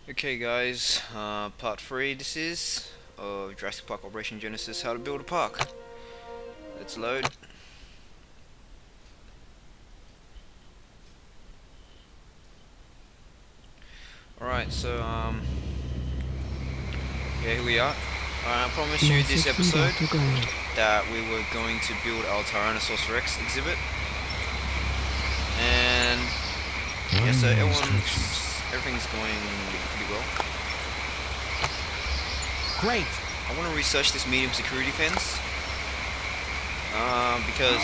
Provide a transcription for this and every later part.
Okay guys, part 3 this is of Jurassic Park Operation Genesis, how to build a park. Let's load. Alright, so yeah, here we are. I promised you this episode that we were going to build our Tyrannosaurus Rex exhibit. And yeah, so everything's going pretty well. Great! I want to research this medium security fence because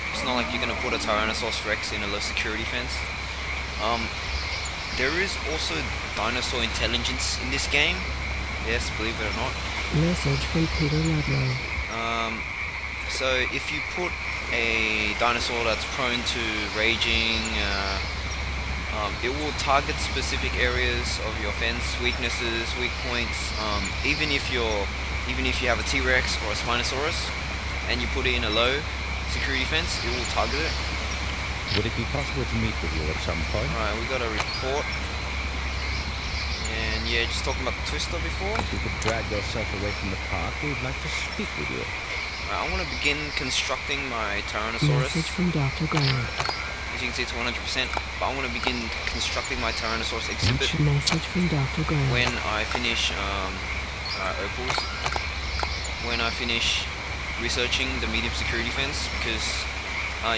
it's not like you're gonna put a Tyrannosaurus Rex in a low security fence. There is also dinosaur intelligence in this game. Yes, believe it or not. Message from Peter Ludlow. So if you put a dinosaur that's prone to raging, it will target specific areas of your fence, weaknesses, weak points. Even if you have a T-Rex or a Spinosaurus, and you put it in a low security fence, it will target it. Would it be possible to meet with you at some point? Alright, we got a report. And yeah, just talking about the twister before. If you could drag yourself away from the park, we'd like to speak with you. I want to begin constructing my Tyrannosaurus. Message from Dr. Grant. As you can see, it's 100%. But I want to begin constructing my Tyrannosaurus exhibit. Message from Dr. Grant. When I finish opals. When I finish researching the medium security fence, because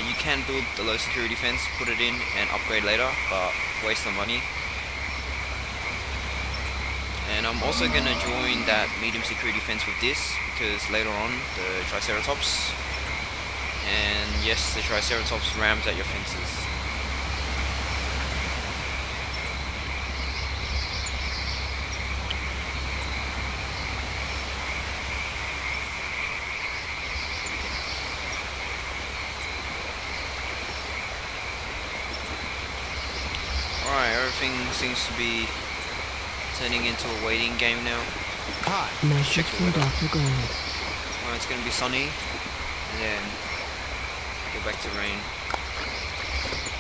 you can build the low security fence, put it in, and upgrade later, but waste the money. And I'm also going to join that medium security fence with this, because later on the Triceratops, and yes, the Triceratops rams at your fences. Alright, everything seems to be turning into a waiting game now. Hi. Message from Dr. Grant. Alright, it's gonna be sunny, and then go back to rain.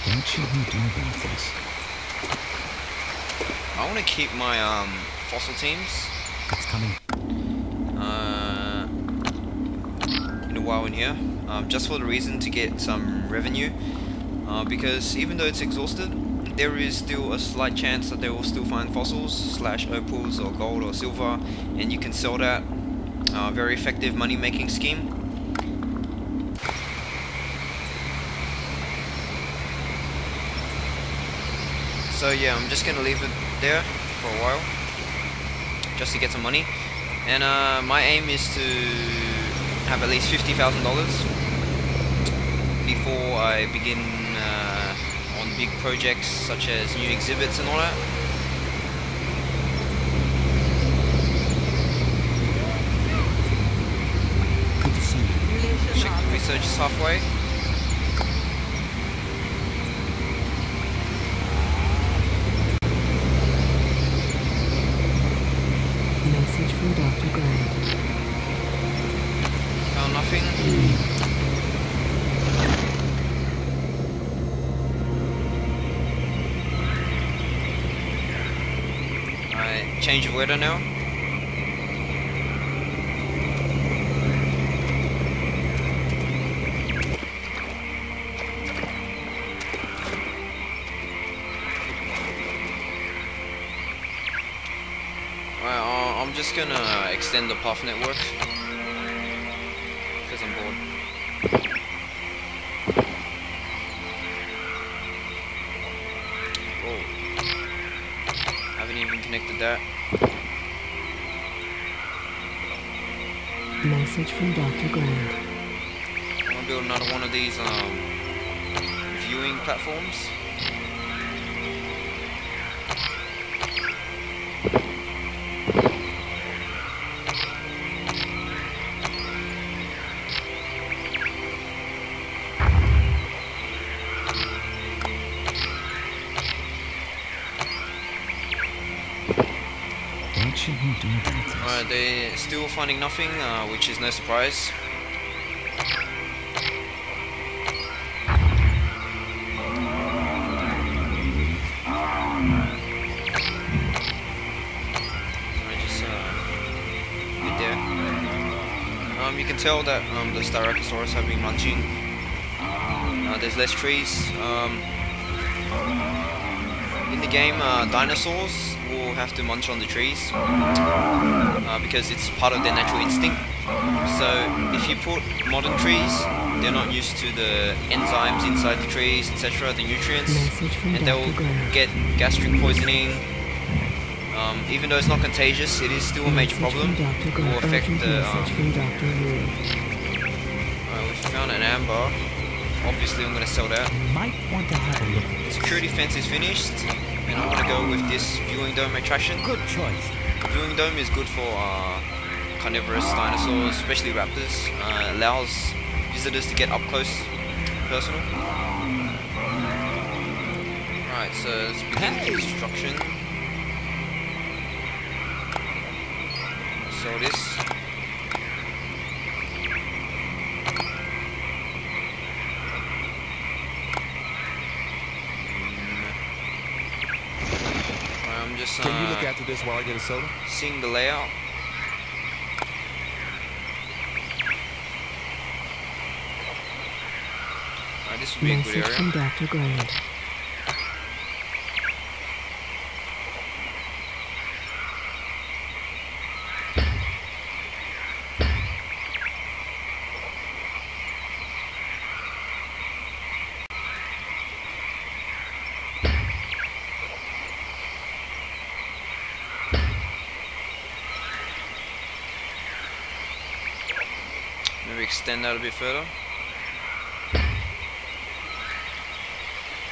What should we do about this? I want to keep my fossil teams. It's coming. In a while in here, just for the reason to get some revenue. Because even though it's exhausted, there is still a slight chance that they will still find fossils / opals or gold or silver, and you can sell that. Very effective money making scheme. So yeah, I'm just gonna leave it there for a while just to get some money, and my aim is to have at least $50,000 before I begin on big projects such as new exhibits and all that. Good to see you. Check the research is halfway. Message from Dr. Grant. Found nothing. Alright, change of weather now. I'm just gonna extend the path network because I'm bored. Whoa. Haven't even connected that. Message from Dr. Grant. I wanna build another one of these viewing platforms. What should we do about this? Alright, they're still finding nothing, which is no surprise. You can tell that the Styracosaurus have been munching. There's less trees. In the game, dinosaurs will have to munch on the trees because it's part of their natural instinct. So if you put modern trees, they're not used to the enzymes inside the trees, etc., the nutrients, and they'll get gastric poisoning. Even though it's not contagious, it is still a major problem. It will affect the... we found an amber. Obviously I'm going to sell that. Might want to have a look. Security fence is finished, and I'm going to go with this viewing dome attraction. Good choice. The viewing dome is good for carnivorous dinosaurs, especially raptors. Allows visitors to get up close and personal. Right, so let's begin construction. So this. I'm just Can you look after this while I get a soda? seeing the layout. Alright, this would be a good Message area. from Dr. Grant. Maybe extend that a bit further.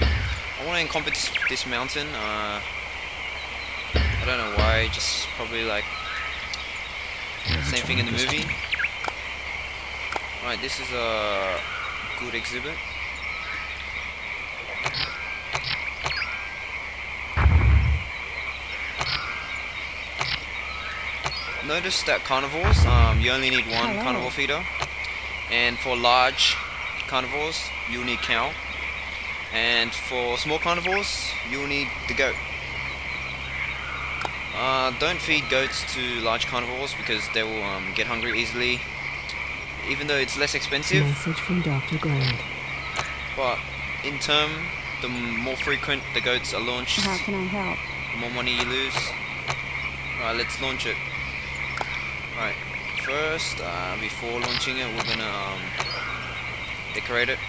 I want to encompass this mountain. I don't know why, just probably like same thing in the movie. Alright, this is a good exhibit. Notice that carnivores, you only need one carnivore feeder, and for large carnivores, you'll need cow, and for small carnivores, you'll need the goat. Don't feed goats to large carnivores because they will get hungry easily, even though it's less expensive. Message from Dr. Grant. But in term, the more frequent the goats are launched, How can I help? the more money you lose. Alright, let's launch it. Alright, first, before launching it, we're gonna decorate it.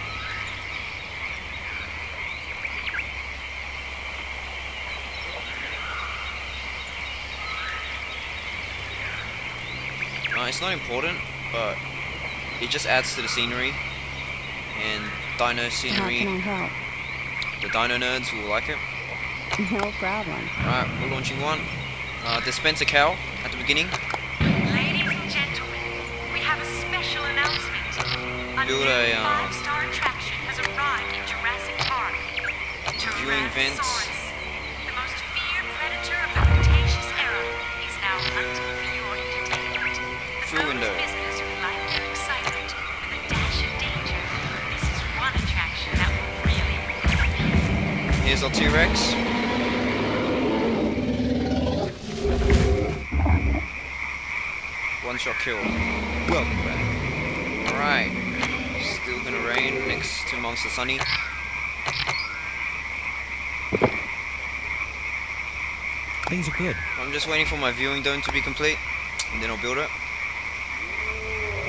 It's not important, but it just adds to the scenery, and dino scenery. How can I help? The dino nerds will like it. No problem. Alright, we're launching one. Dispense a cow at the beginning. Ladies and gentlemen, we have a special announcement. A Build new a, 5-star attraction has arrived in Jurassic Park. Viewing vents. Tyrannosaurus, the most feared predator of the Cretaceous era, is now hunting for your entertainment. For Through window. those visitors who like their excitement with a dash of danger, this is one attraction that will really make you happy. Here's our T-Rex. One shot kill. Welcome back. Alright. Still gonna rain. Next 2 months are sunny. Things are good. I'm just waiting for my viewing dome to be complete, and then I'll build it.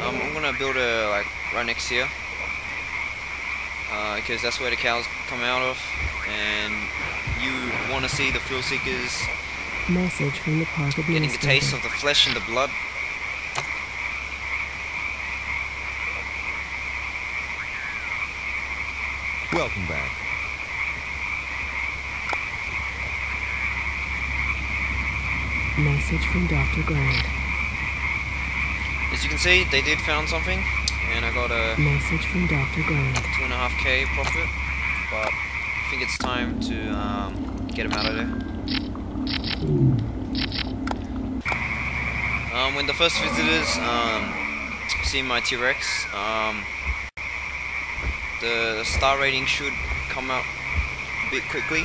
I'm gonna build it like right next here, because that's where the cows come out of, and you want to see the thrill seekers Message from the park getting a taste administrator. of the flesh and the blood. Welcome back. Message from Dr. Grant. As you can see, they did found something, and I got a Message from Dr. Grant. 2.5k profit, but I think it's time to get them out of there. When the first visitors see my T-Rex, the star rating should come out a bit quickly.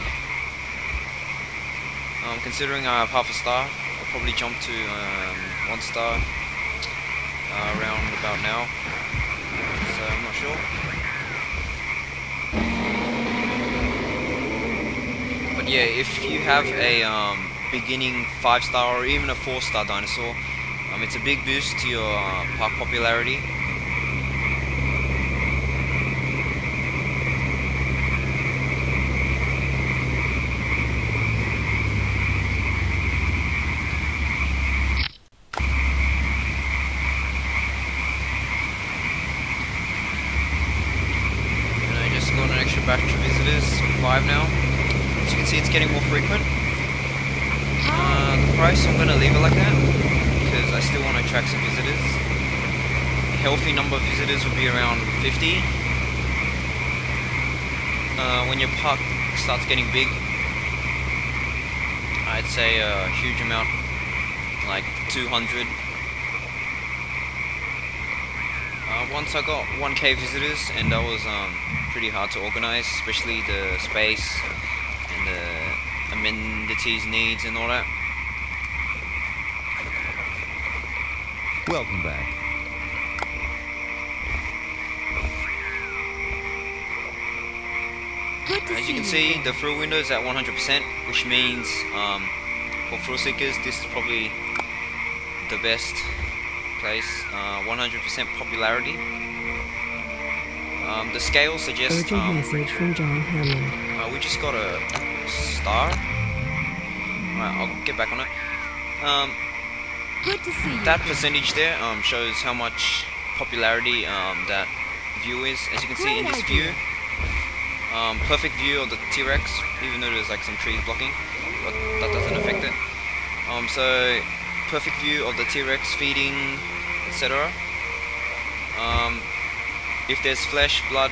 Considering I have half a star, I'll probably jump to 1 star around about now, so I'm not sure. But yeah, if you have a beginning 5-star or even a 4-star dinosaur, it's a big boost to your park popularity. Got an extra batch of visitors, 5 now. As you can see, it's getting more frequent. The price, I'm going to leave it like that because I still want to attract some visitors. A healthy number of visitors would be around 50. When your park starts getting big, I'd say a huge amount, like 200. Once I got 1K visitors, and that was pretty hard to organize, especially the space and the amenities needs and all that. Welcome back. As you can see, the thrill window is at 100%, which means for thrill seekers, this is probably the best place. 100% popularity. The scale suggests Urgent message from John Hammond. we just got a star. Alright, I'll get back on it. Good to see you. That percentage there shows how much popularity that view is. As you can see in this view, perfect view of the T-Rex, even though there's like some trees blocking, but that doesn't affect it. So perfect view of the T-Rex feeding, etc. If there's flesh, blood,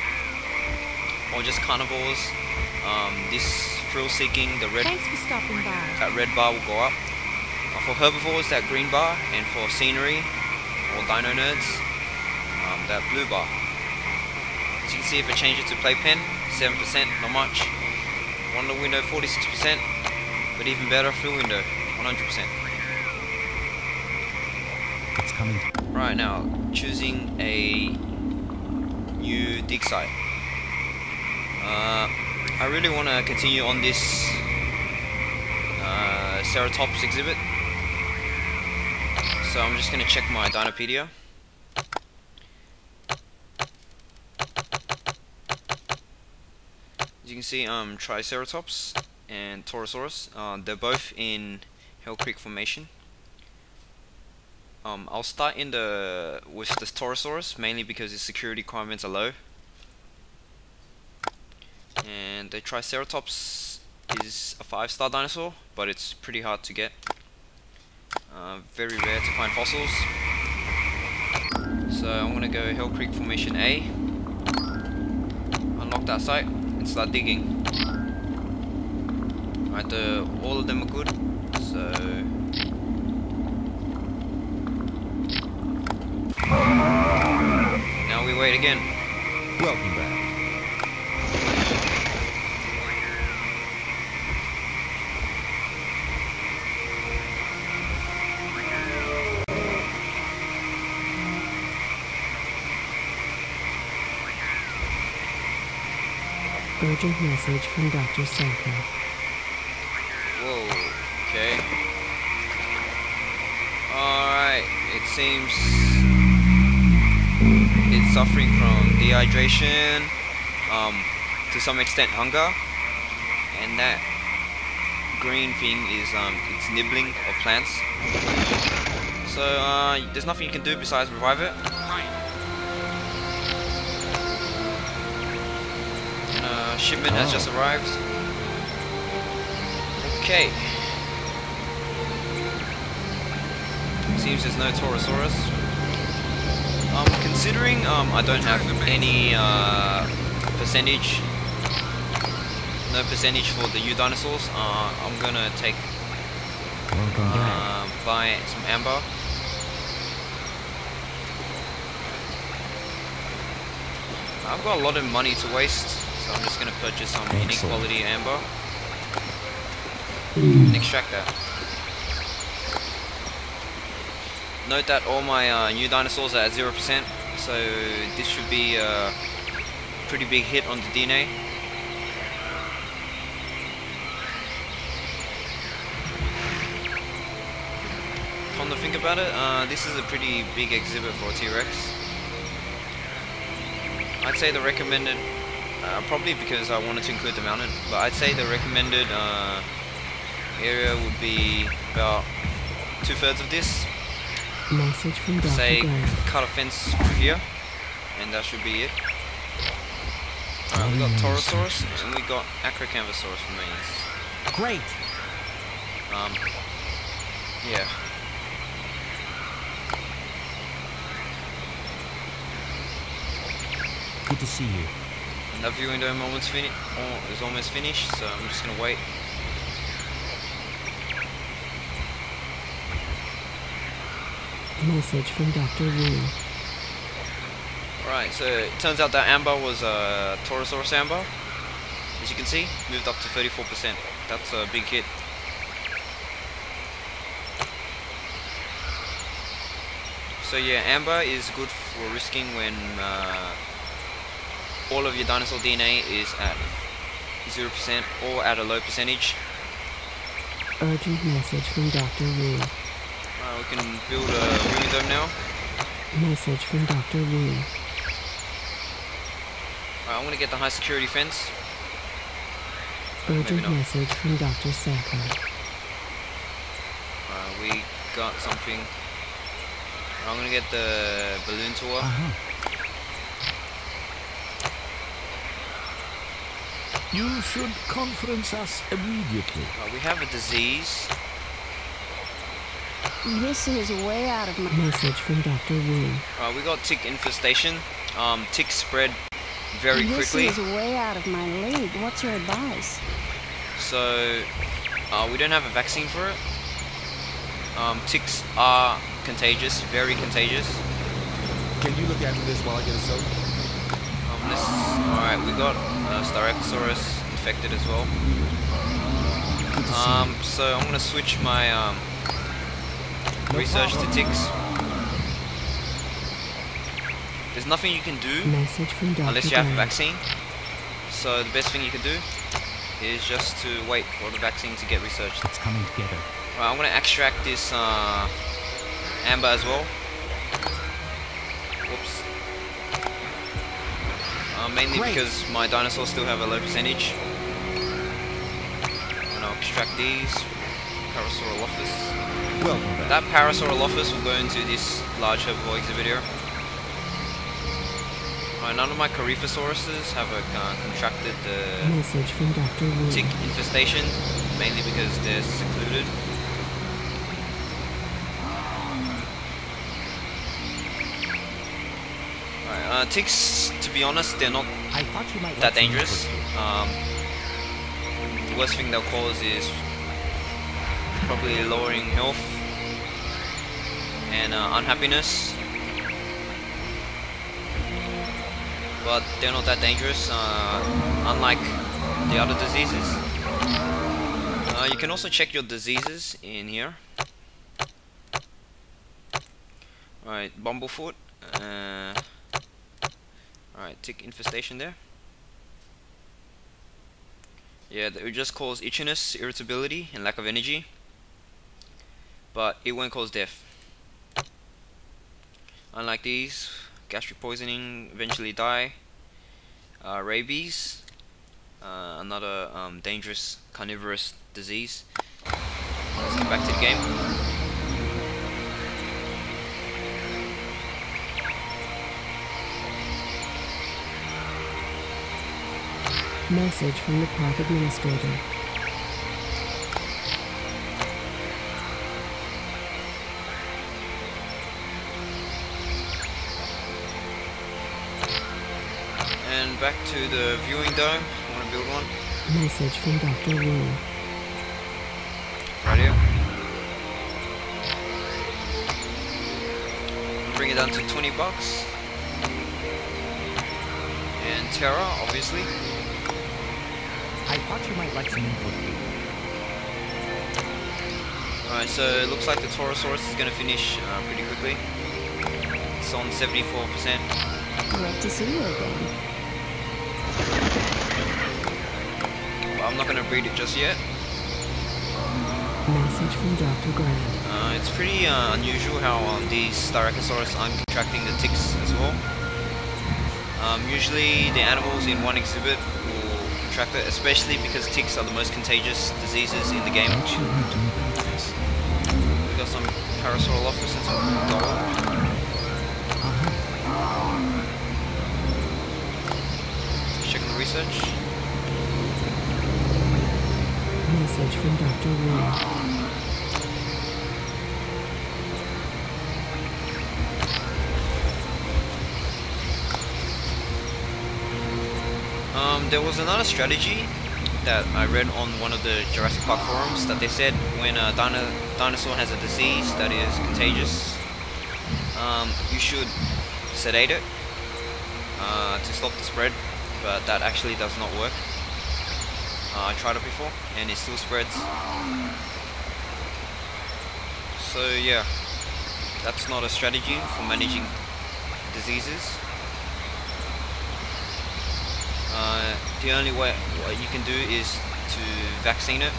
or just carnivores, this thrill-seeking, Thanks for stopping by. that red bar will go up. For herbivores, that green bar, and for scenery or dino nerds, that blue bar. As you can see, if I change it to playpen, 7%, not much. Wonder window, 46%, but even better, thrill window, 100%. It's coming. Right now, choosing a new dig site. I really want to continue on this Ceratops exhibit, so I'm just going to check my Dinopedia. As you can see, Triceratops and Torosaurus, they're both in Hell Creek Formation. I'll start with the Torosaurus, mainly because its security requirements are low. And the Triceratops is a 5-star dinosaur, but it's pretty hard to get. Very rare to find fossils. So I'm gonna go Hell Creek Formation A, unlock that site, and start digging. Alright, all of them are good, so now we wait again. Welcome back. Urgent message from Dr. Sanko. Whoa, okay. Alright, it seems it's suffering from dehydration, to some extent hunger, and that green thing is it's nibbling of plants. So there's nothing you can do besides revive it. Shipment has just arrived. Okay. Seems there's no Torosaurus. Considering I don't have any percentage, no percentage for the U dinosaurs, I'm gonna take buy some amber. I've got a lot of money to waste, so I'm just going to purchase some unique quality amber and extract that. Note that all my new dinosaurs are at 0%, so this should be a pretty big hit on the DNA. Come to think about it, this is a pretty big exhibit for a T-Rex. I'd say the recommended, probably because I wanted to include the mountain, but I'd say the recommended area would be about 2/3 of this. Message from Dr. Say Grant. cut a fence through here, and that should be it. Alright, we got Tyrannosaurus and we got Acrocanthosaurus remains. Great. Yeah. Good to see you. And that viewing dome is almost finished, so I'm just gonna wait. Message from Dr. Wu. Alright, so it turns out that amber was a Tyrannosaurus amber. As you can see, moved up to 34%. That's a big hit. So yeah, amber is good for risking when all of your dinosaur DNA is at 0% or at a low percentage. Urgent message from Dr. Wu. We can build a viewing dome now. Message from Dr. Wu. I'm gonna get the high security fence. Urgent not. message from Dr. Sackler. We got something. I'm gonna get the balloon tour. You should conference us immediately. We have a disease. This is way out of my... Message from Dr. Wu. We got tick infestation. Ticks spread very quickly. This is way out of my league. What's your advice? So, we don't have a vaccine for it. Ticks are contagious, very contagious. Can you look after this while I get a soda? Alright, we got Styracosaurus infected as well. So I'm gonna switch my research to ticks. There's nothing you can do Message from Dr. unless you have a Grant. vaccine. So the best thing you can do is just to wait for the vaccine to get researched. It's coming together. Right, I'm gonna extract this amber as well. Whoops. Mainly Great. because my dinosaurs still have a low percentage. And I'll extract these. Parasaurolophus. Welcome back. That Parasaurolophus will go into this large herbivore exhibit here. Right, none of my Coryphosauruses have a contracted Message from Dr. Wu. tick infestation, mainly because they're secluded. Right, ticks, to be honest, they're not I thought you might that like some dangerous. input. The worst thing they'll cause is probably lowering health and unhappiness. But they're not that dangerous, unlike the other diseases. You can also check your diseases in here. Alright, bumblefoot. Alright, tick infestation there. Yeah, it would just cause itchiness, irritability, and lack of energy. But it won't cause death. Unlike these, gastric poisoning, eventually die. Rabies, another dangerous carnivorous disease. Let's get back to the game. Message from the park administrator. And back to the viewing dome. I want to build one. Message from Dr. Wu. Right here. Bring it down to $20. And Terra, obviously. I thought you might like some input. Alright, so it looks like the Taurosaurus is going to finish pretty quickly. It's on 74%. Great to see you again. But I'm not going to breed it just yet. Message from Dr. Grant. It's pretty unusual how these Styracosaurus aren't contracting the ticks as well. Usually the animals in one exhibit will contract it, especially because ticks are the most contagious diseases in the game. What should we do about this? We got some Parasaurolophus and some gold. Checking the research. Message from Dr. Wu. There was another strategy that I read on one of the Jurassic Park forums that they said when a dinosaur has a disease that is contagious, you should sedate it to stop the spread, but that actually does not work. I tried it before and it still spreads. So yeah, that's not a strategy for managing diseases. The only way what you can do is to vaccine it,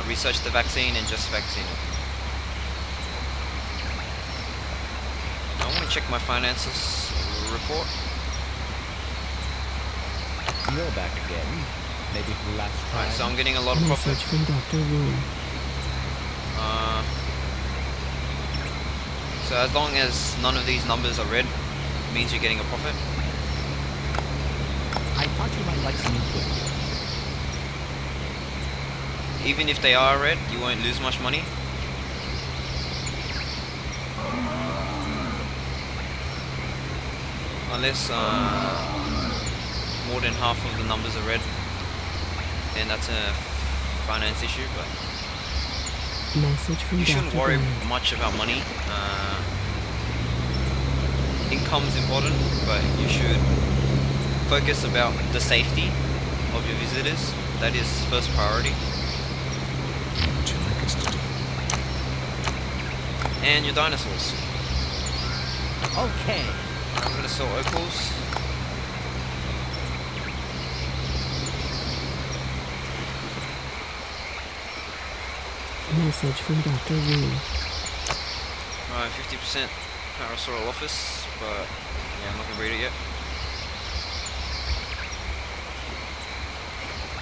research the vaccine and just vaccine it. I want to check my finances report. You're back again. Maybe for the last time. Alright, so I'm getting a lot of profit. Message from Dr. Wu. So as long as none of these numbers are red, it means you're getting a profit. I thought you might like some equipment. Even if they are red, you won't lose much money. Unless more than half of the numbers are red, then that's a finance issue, but Message from you shouldn't Dr. worry Grant. much about money. Income is important, but you should focus about the safety of your visitors. That is first priority. What would you like us to do? And your dinosaurs. Okay. I'm gonna sell opals. Message from Dr. Wu. Alright, 50% Parasaurolophus, but yeah, I'm not gonna breed it yet.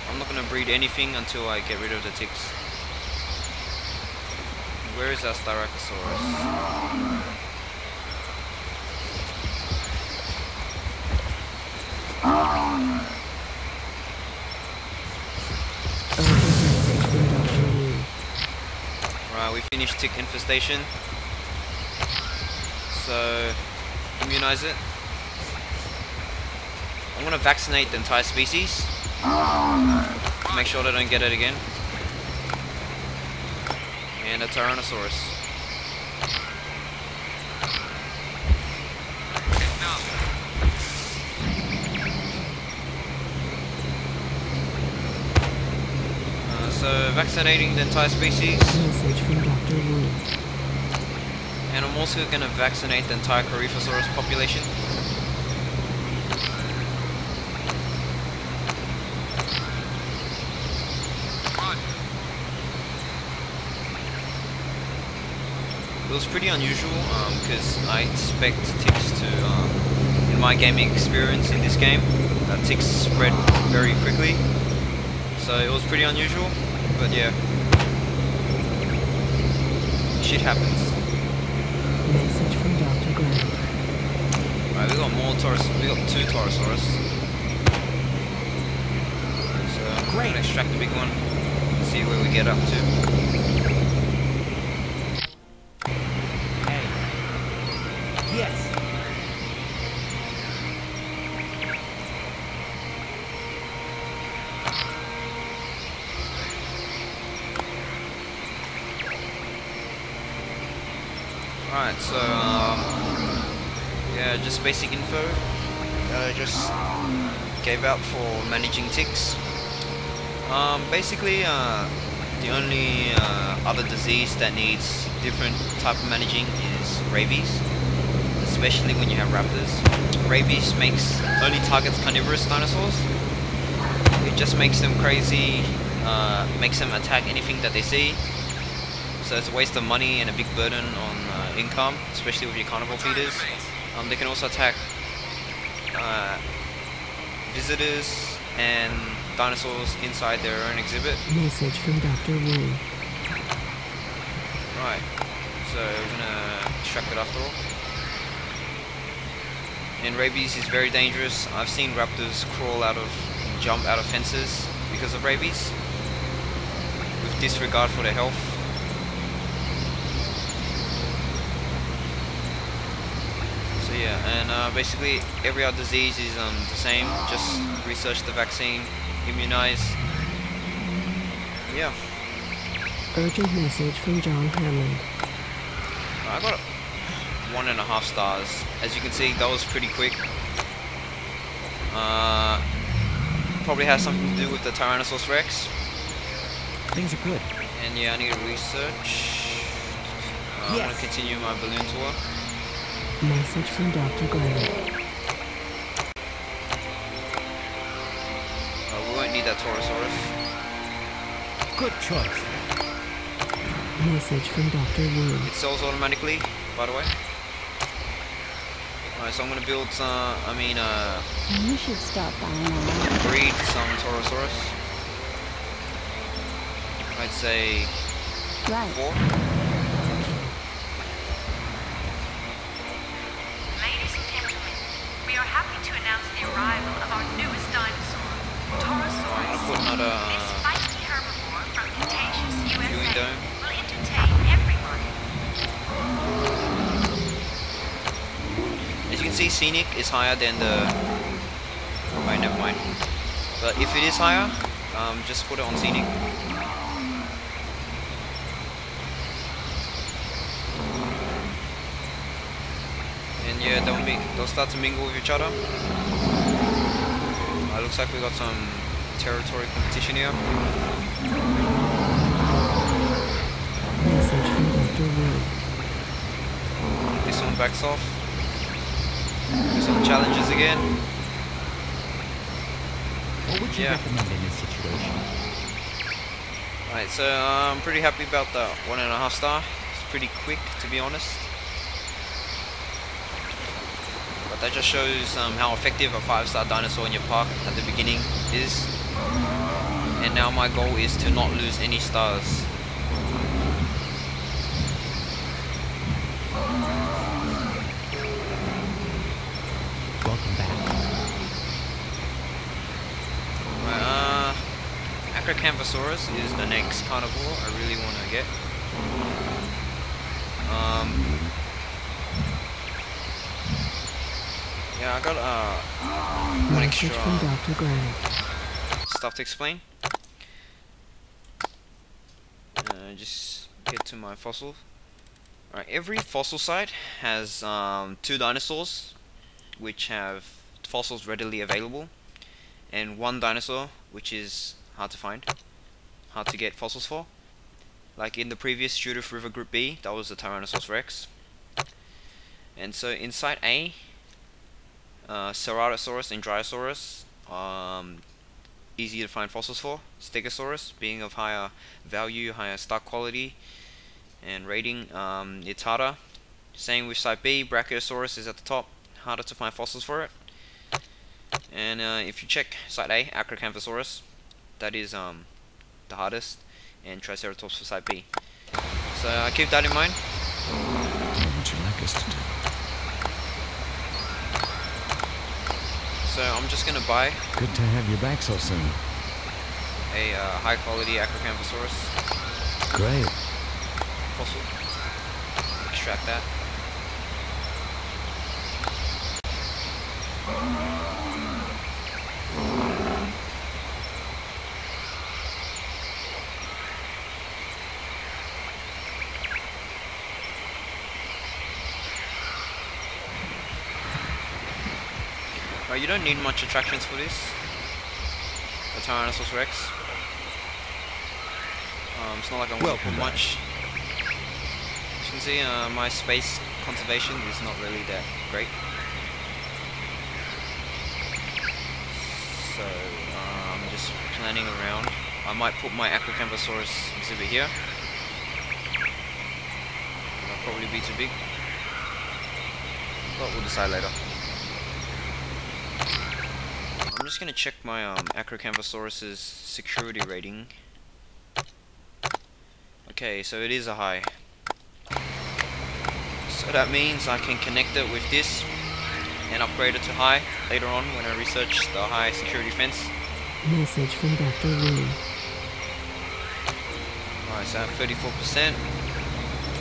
I'm not gonna breed anything until I get rid of the ticks. Where is our Styracosaurus? Message from Dr. Wu. Right, we finished tick infestation. So, immunize it. I'm gonna vaccinate the entire species. Make sure they don't get it again. And a Tyrannosaurus. So vaccinating the entire species, Message from Dr. Wu. and I'm also going to vaccinate the entire Coryphosaurus population. It was pretty unusual because I expect ticks to, in my gaming experience in this game, that ticks spread very quickly. So it was pretty unusual, but yeah, shit happens. Message from Dr. Grant. Alright, we got more Taurus. We got 2 Taurosaurus. So I'm gonna extract the big one. See where we get up to. Hey. Yes. Alright, so yeah, just basic info that I just gave out for managing ticks. Basically, The only other disease that needs different type of managing is rabies, especially when you have raptors. Rabies only targets carnivorous dinosaurs. It just makes them crazy, makes them attack anything that they see. So it's a waste of money and a big burden on income, especially with your carnivore feeders. They can also attack visitors and dinosaurs inside their own exhibit. Message from Dr. Wu. Right, so we're gonna extract it after all. And rabies is very dangerous. I've seen raptors jump out of fences because of rabies, with disregard for their health. So yeah, and basically every other disease is the same. Just research the vaccine, immunize. Yeah. Urgent message from John Hammond. I got 1.5 stars. As you can see, that was pretty quick. Probably has something to do with the Tyrannosaurus Rex. Things are good. And yeah, I need to research. I'm gonna continue my balloon tour. Message from Dr. Grant. We won't need that Torosaurus. Good choice. Message from Dr. Wu. It sells automatically, by the way. Alright, so I'm gonna build some, You should stop buying one. breed some Torosaurus. I'd say Right. 4. Ladies and gentlemen, we are happy to announce the arrival of our newest dinosaur, Torosaurus. Put another This feisty herbivore from Cretaceous, viewing USA dome. will entertain everyone. As you can see, scenic is higher than the... Right, never mind. But if it is higher, just put it on scenic. And yeah, they'll start to mingle with each other. Looks like we got some territory competition here. Message from Dr. Wu. This one backs off. Do some challenges again. What would you recommend in this situation? Alright, so I'm pretty happy about the 1.5 star. It's pretty quick, to be honest. But that just shows how effective a 5-star dinosaur in your park at the beginning is. And now my goal is to not lose any stars. Welcome back. Tyrannosaurus is the next carnivore I really want to get. Yeah, I got one Message from extra Dr. Grant. stuff to explain. Just get to my fossil. Alright, every fossil site has 2 dinosaurs which have fossils readily available, and 1 dinosaur which is hard to find, hard to get fossils for. Like in the previous Judith River Group B, that was the Tyrannosaurus Rex. And so in Site A, Ceratosaurus and Dryosaurus, easy to find fossils for. Stegosaurus being of higher value, higher stock quality and rating, it's harder. Same with Site B, Brachiosaurus is at the top, harder to find fossils for it. And if you check Site A, Acrocanthosaurus, that is the hardest, and Triceratops for Site B. So keep that in mind. What would you like us to do? So I'm just gonna buy Good to have you back so soon. a high quality Acrocanthosaurus Great. fossil. Extract that. You don't need much attractions for this. The Tyrannosaurus Rex. It's not like I'm Welcome put back. much. As you can see, my space conservation is not really that great. So I'm just planning around. I might put my Tyrannosaurus exhibit here. That'll probably be too big, but we'll decide later. I'm just gonna check my Tyrannosaurus's security rating. Okay, so it is a high. So that means I can connect it with this and upgrade it to high later on when I research the high security fence. Message from Dr. Wu. Alright, so I'm 34%.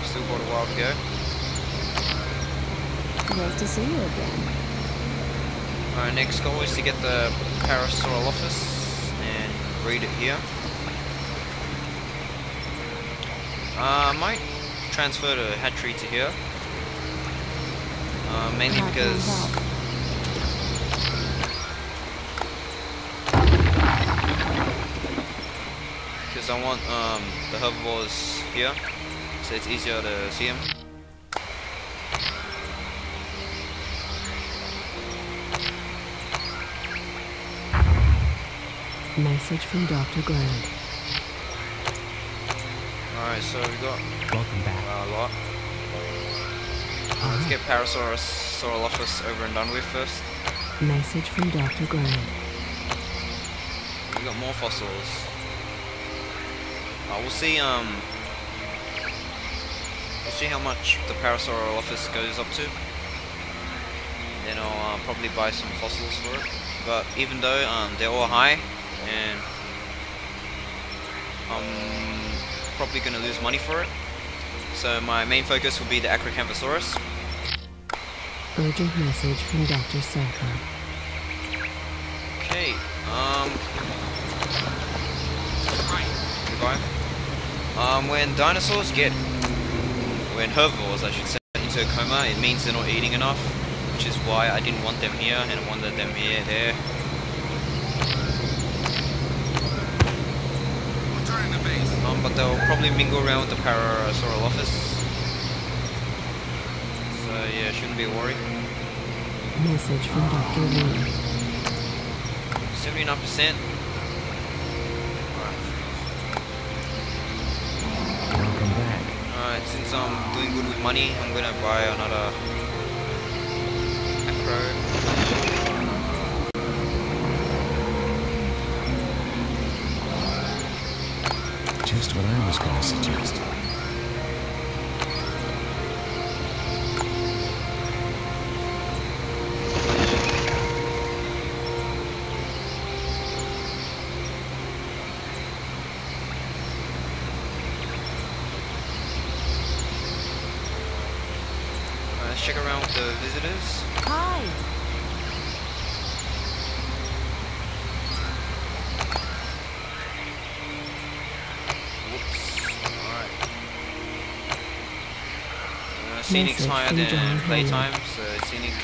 Still got a while to go. Great to see you again. Alright, next goal is to get the Tyrannosaurus and read it here. I might transfer the hatchery to here. Mainly How can I because help? I want the herbivores here, so it's easier to see them. Message from Dr. Grant. Alright, so we got Welcome back. a lot. Let's get Parasaurolophus over and done with first. Message from Dr. Grant. We got more fossils. We'll see how much the Parasaurolophus goes up to. Then I'll probably buy some fossils for it. But even though they're all high, and I'm probably gonna lose money for it. So my main focus will be the Tyrannosaurus. Urgent message from Dr. Sacker. Okay, goodbye. When herbivores, I should say, into a coma, it means they're not eating enough, which is why I didn't want them here, and I wanted them here, there. Returning to base. But they'll probably mingle around with the Parasaurolophus. So yeah, shouldn't be a worry. Message from Dr. Wu. 79%. Welcome back. Alright, since I'm doing good with money, I'm gonna buy another acro. Just what I was going to suggest. Let's check around with the visitors. Hi. Whoops. Alright. Scenic's Message higher from than John playtime, so scenic.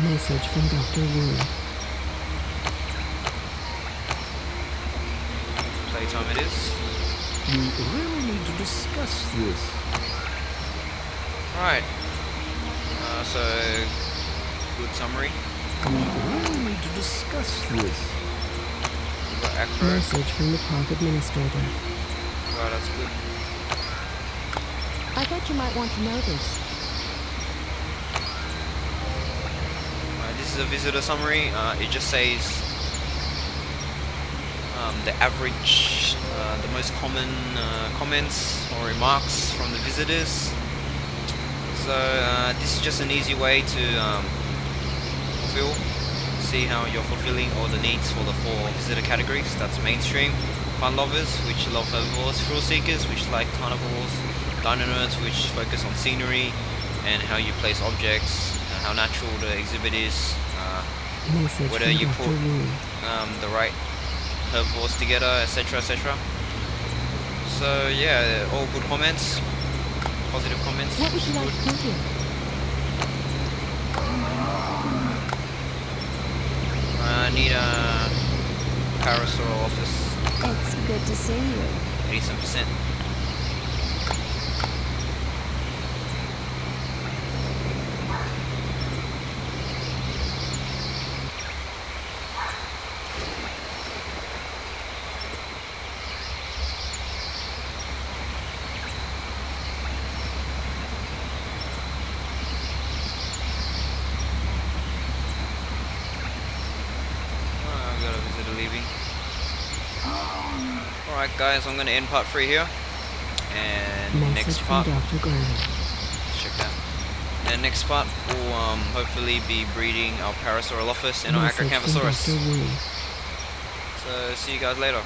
Message from Dr. Wu. Playtime it is. We really need to discuss this. Alright. So, good summary. We really need to discuss this. We've got acro. Message from the park administrator. Wow, that's good. I thought you might want to know this. This is a visitor summary. It just says the average, the most common comments or remarks from the visitors. So this is just an easy way to see how you're fulfilling all the needs for the 4 visitor categories. That's mainstream, fun lovers, which love herbivores, thrill seekers, which like carnivores, dino nerds, which focus on scenery and how you place objects, how natural the exhibit is, Message whether from you Dr. put Wu. the right herbivores together, etc, etc. So yeah, all good comments, positive comments. What would you like to do here? need a Parasaurolophus. It's good to see you. 87%. I've got a visitor leaving. Alright guys, I'm going to end part 3 here. And Message next from part, Dr. Graham. check that. And next part will hopefully be breeding our Parasaurolophus and our Message from Acrocanthosaurus. Dr. Wu. So see you guys later.